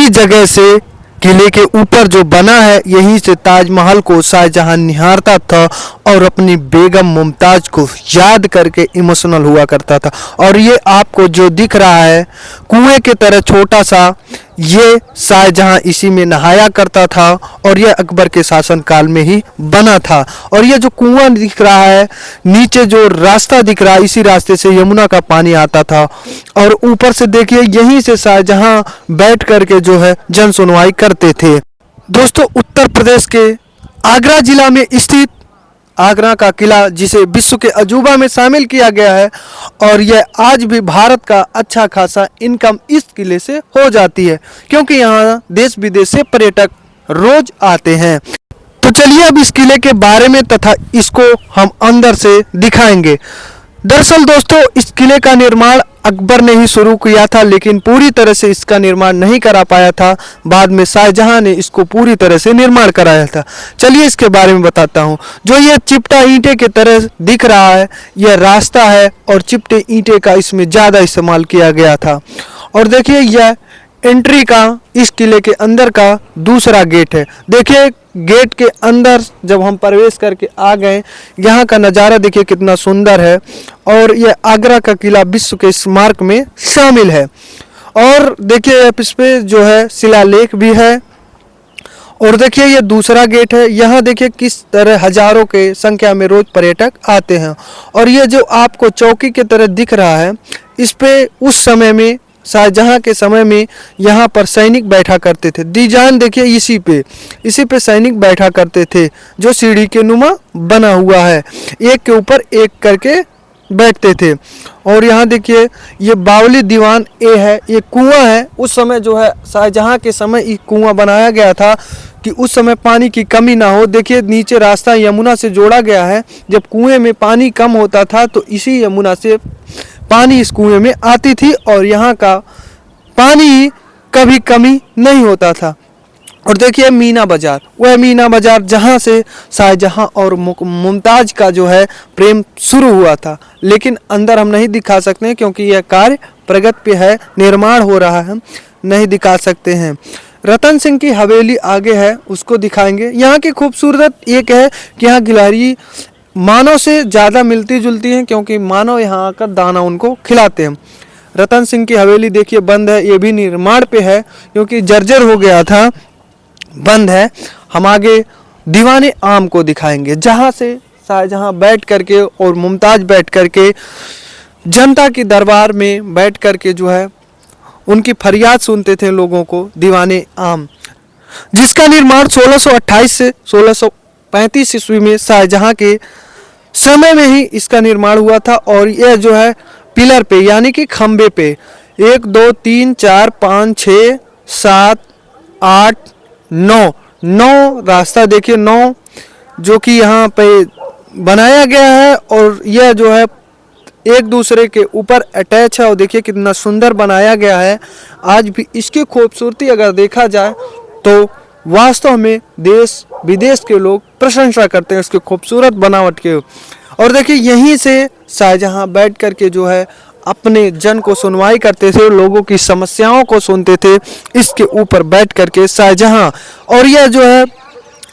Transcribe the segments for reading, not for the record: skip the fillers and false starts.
इसी जगह से किले के ऊपर जो बना है, यहीं से ताजमहल को शाहजहां निहारता था और अपनी बेगम मुमताज को याद करके इमोशनल हुआ करता था। और ये आपको जो दिख रहा है कुएं की तरह छोटा सा, ये शाहजहां इसी में नहाया करता था और यह अकबर के शासनकाल में ही बना था। और ये जो कुआं दिख रहा है, नीचे जो रास्ता दिख रहा है, इसी रास्ते से यमुना का पानी आता था। और ऊपर से देखिए, यहीं से शाहजहां बैठ करके जो है जन सुनवाई करते थे। दोस्तों, उत्तर प्रदेश के आगरा जिला में स्थित आगरा का किला, जिसे विश्व के अजूबा में शामिल किया गया है, और यह आज भी भारत का अच्छा खासा इनकम इस किले से हो जाती है, क्योंकि यहाँ देश विदेश से पर्यटक रोज आते हैं। तो चलिए अब इस किले के बारे में तथा इसको हम अंदर से दिखाएंगे। दरअसल दोस्तों, इस किले का निर्माण अकबर ने ही शुरू किया था, लेकिन पूरी तरह से इसका निर्माण नहीं करा पाया था। बाद में शाहजहां ने इसको पूरी तरह से निर्माण कराया था। चलिए इसके बारे में बताता हूँ। जो ये चिपटा ईंटे की तरह दिख रहा है, यह रास्ता है और चिपटे ईंटे का इसमें ज़्यादा इस्तेमाल किया गया था। और देखिए, यह एंट्री का इस किले के अंदर का दूसरा गेट है। देखिए, गेट के अंदर जब हम प्रवेश करके आ गए, यहाँ का नज़ारा देखिए कितना सुंदर है। और यह आगरा का किला विश्व के स्मारक में शामिल है। और देखिए, इस पे जो है शिलालेख भी है। और देखिए, ये दूसरा गेट है। यहाँ देखिए किस तरह हजारों के संख्या में रोज पर्यटक आते हैं। और ये जो आपको चौकी की तरह दिख रहा है, इस पे उस समय में, शाहजहां के समय में, यहाँ पर सैनिक बैठा करते थे। डिजाइन देखिए, इसी पे सैनिक बैठा करते थे, जो सीढ़ी के नुमा बना हुआ है, एक के ऊपर एक करके बैठते थे। और यहाँ देखिए, ये बावली दीवान ए है, ये कुआं है। उस समय जो है शाहजहां के समय ये कुआं बनाया गया था कि उस समय पानी की कमी ना हो। देखिए, नीचे रास्ता यमुना से जोड़ा गया है। जब कुएं में पानी कम होता था तो इसी यमुना से पानी इस कुएं में आती थी और यहाँ का पानी कभी कमी नहीं होता था। और देखिए, मीना बाजार, वह मीना बाजार जहाँ से शाहजहां और मुमताज का जो है प्रेम शुरू हुआ था। लेकिन अंदर हम नहीं दिखा सकते हैं, क्योंकि यह कार्य प्रगति पे है, निर्माण हो रहा है, नहीं दिखा सकते हैं। रतन सिंह की हवेली आगे है, उसको दिखाएंगे। यहाँ की खूबसूरत एक है कि यहाँ गिलहरी मानव से ज़्यादा मिलती जुलती हैं, क्योंकि मानव यहाँ आकर दाना उनको खिलाते हैं। रतन सिंह की हवेली देखिए बंद है, ये भी निर्माण पे है, क्योंकि जर्जर हो गया था, बंद है। हम आगे दीवाने आम को दिखाएंगे, जहाँ से शाहजहां बैठ करके और मुमताज बैठ करके जनता की दरबार में बैठ करके जो है उनकी फरियाद सुनते थे लोगों को। दीवाने आम, जिसका निर्माण 1628 से 1635 ईस्वी में शाहजहां के समय में ही इसका निर्माण हुआ था। और यह जो है पिलर पे, यानी कि खंबे पे 1 2 3 4 5 6 7 8 9 रास्ता देखिए 9, जो कि यहाँ पे बनाया गया है। और यह जो है एक दूसरे के ऊपर अटैच है। और देखिए कितना सुंदर बनाया गया है। आज भी इसकी खूबसूरती अगर देखा जाए तो वास्तव में देश विदेश के लोग प्रशंसा करते हैं इसके खूबसूरत बनावट के। और देखिए, यहीं से शाहजहां बैठ करके जो है अपने जन को सुनवाई करते थे, लोगों की समस्याओं को सुनते थे, इसके ऊपर बैठ करके शाहजहां। और यह जो है,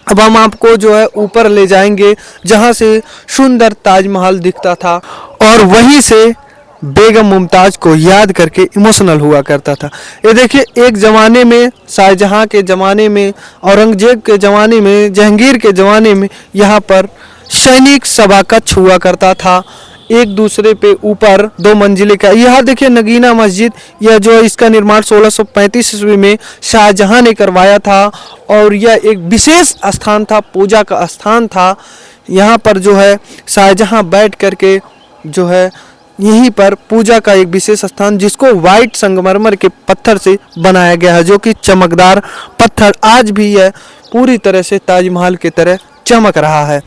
अब हम आपको जो है ऊपर ले जाएंगे, जहां से सुंदर ताजमहल दिखता था और वहीं से बेगम मुमताज को याद करके इमोशनल हुआ करता था। ये देखिए, एक ज़माने में, शाहजहां के ज़माने में, औरंगजेब के ज़माने में, जहांगीर के ज़माने में यहाँ पर सैनिक सभा कक्ष हुआ करता था, एक दूसरे पे ऊपर 2 मंजिले का। यह देखिए नगीना मस्जिद, यह जो है इसका निर्माण 1635 ईस्वी में शाहजहां ने करवाया था। और यह एक विशेष स्थान था, पूजा का स्थान था। यहाँ पर जो है शाहजहां बैठ करके जो है यहीं पर पूजा का एक विशेष स्थान, जिसको वाइट संगमरमर के पत्थर से बनाया गया है, जो कि चमकदार पत्थर आज भी यह पूरी तरह से ताजमहल की तरह चमक रहा है।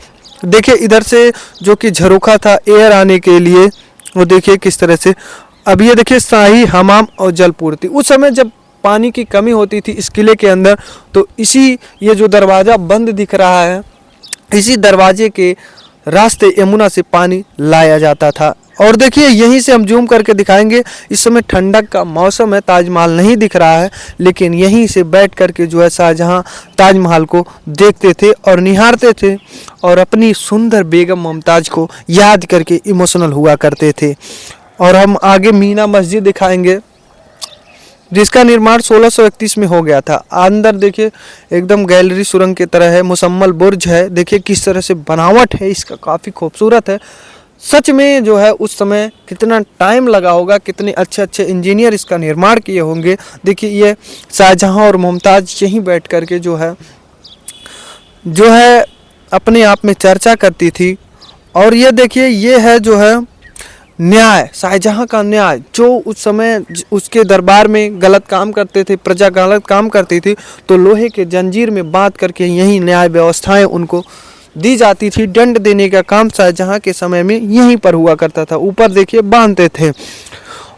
देखिए, इधर से जो कि झरोखा था एयर आने के लिए, वो देखिए किस तरह से। अब ये देखिए शाही हमाम और जलपूर्ति। उस समय जब पानी की कमी होती थी इस किले के अंदर, तो इसी ये जो दरवाज़ा बंद दिख रहा है, इसी दरवाजे के रास्ते यमुना से पानी लाया जाता था और देखिए यहीं से हम जूम करके दिखाएंगे, इस समय ठंडक का मौसम है, ताजमहल नहीं दिख रहा है, लेकिन यहीं से बैठ करके जो है शाहजहां ताजमहल को देखते थे और निहारते थे और अपनी सुंदर बेगम मुमताज़ को याद करके इमोशनल हुआ करते थे। और हम आगे मीना मस्जिद दिखाएंगे, जिसका निर्माण 1631 में हो गया था। अंदर देखिए एकदम गैलरी सुरंग की तरह है, मुसम्मल बुर्ज है, देखिए किस तरह से बनावट है इसका, काफ़ी खूबसूरत है। सच में जो है उस समय कितना टाइम लगा होगा, कितने अच्छे अच्छे इंजीनियर इसका निर्माण किए होंगे। देखिए ये शाहजहां और मुमताज़ यहीं बैठ कर के जो है अपने आप में चर्चा करती थी। और ये देखिए ये है जो है न्याय, शाहजहां का न्याय, जो उस समय उसके दरबार में गलत काम करते थे, प्रजा गलत काम करती थी, तो लोहे के जंजीर में बांध करके यही न्याय व्यवस्थाएं उनको दी जाती थी। दंड देने का काम शाहजहां के समय में यहीं पर हुआ करता था, ऊपर देखिए बांधते थे।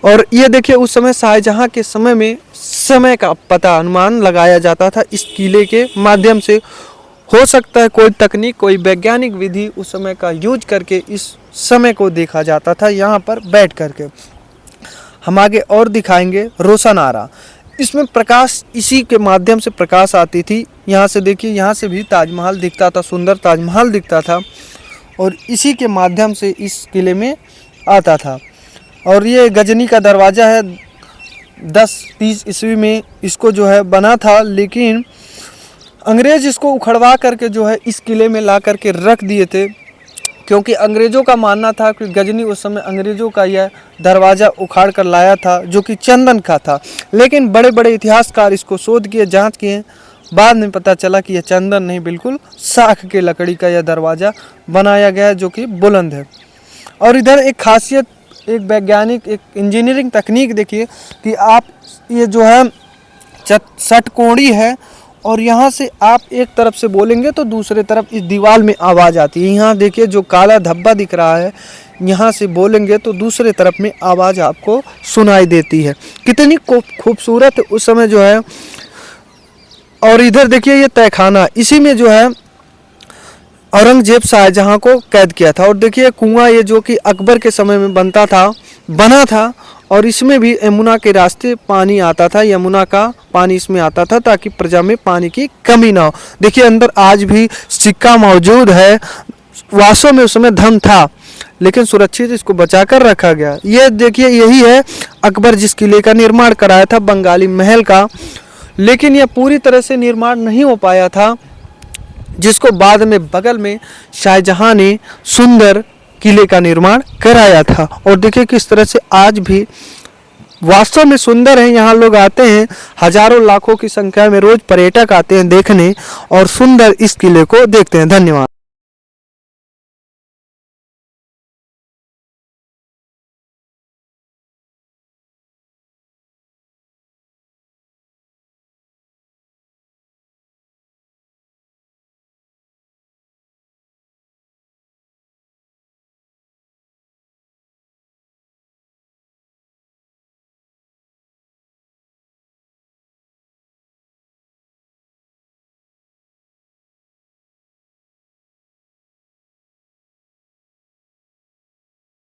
और ये देखिए उस समय शाहजहां के समय में समय का पता अनुमान लगाया जाता था इस किले के माध्यम से। हो सकता है कोई तकनीक, कोई वैज्ञानिक विधि उस समय का यूज करके इस समय को देखा जाता था यहाँ पर बैठ करके। हम आगे और दिखाएंगे रोशनारा, इसमें प्रकाश, इसी के माध्यम से प्रकाश आती थी। यहाँ से देखिए, यहाँ से भी ताजमहल दिखता था, सुंदर ताजमहल दिखता था और इसी के माध्यम से इस किले में आता था। और ये गजनी का दरवाज़ा है, 1030 ईस्वी में इसको जो है बना था, लेकिन अंग्रेज़ इसको उखड़वा करके जो है इस किले में ला करके रख दिए थे, क्योंकि अंग्रेज़ों का मानना था कि गजनी उस समय अंग्रेज़ों का यह दरवाज़ा उखाड़ कर लाया था जो कि चंदन का था। लेकिन बड़े बड़े इतिहासकार इसको शोध किए, जांच किए, बाद में पता चला कि यह चंदन नहीं, बिल्कुल साख के लकड़ी का यह दरवाज़ा बनाया गया है जो कि बुलंद है। और इधर एक खासियत, एक वैज्ञानिक, एक इंजीनियरिंग तकनीक देखिए कि आप ये जो है षटकोणी है और यहाँ से आप एक तरफ से बोलेंगे तो दूसरे तरफ इस दीवार में आवाज़ आती है। यहाँ देखिए जो काला धब्बा दिख रहा है, यहाँ से बोलेंगे तो दूसरे तरफ में आवाज़ आपको सुनाई देती है। कितनी खूबसूरत उस समय जो है। और इधर देखिए ये तहखाना, इसी में जो है औरंगजेब शाहजहां को कैद किया था। और देखिए कुआं, ये जो कि अकबर के समय में बना था और इसमें भी यमुना के रास्ते पानी आता था, यमुना का पानी इसमें आता था ताकि प्रजा में पानी की कमी ना हो। देखिए अंदर आज भी सिक्का मौजूद है, वास्तव में उस समय धन था लेकिन सुरक्षित इसको बचाकर रखा गया। ये देखिए यही है अकबर जिस किले का निर्माण कराया था, बंगाली महल का, लेकिन यह पूरी तरह से निर्माण नहीं हो पाया था, जिसको बाद में बगल में शाहजहां ने सुंदर किले का निर्माण कराया था। और देखिए किस तरह से आज भी वास्तव में सुंदर है। यहाँ लोग आते हैं, हजारों लाखों की संख्या में रोज पर्यटक आते हैं देखने और सुंदर इस किले को देखते हैं। धन्यवाद।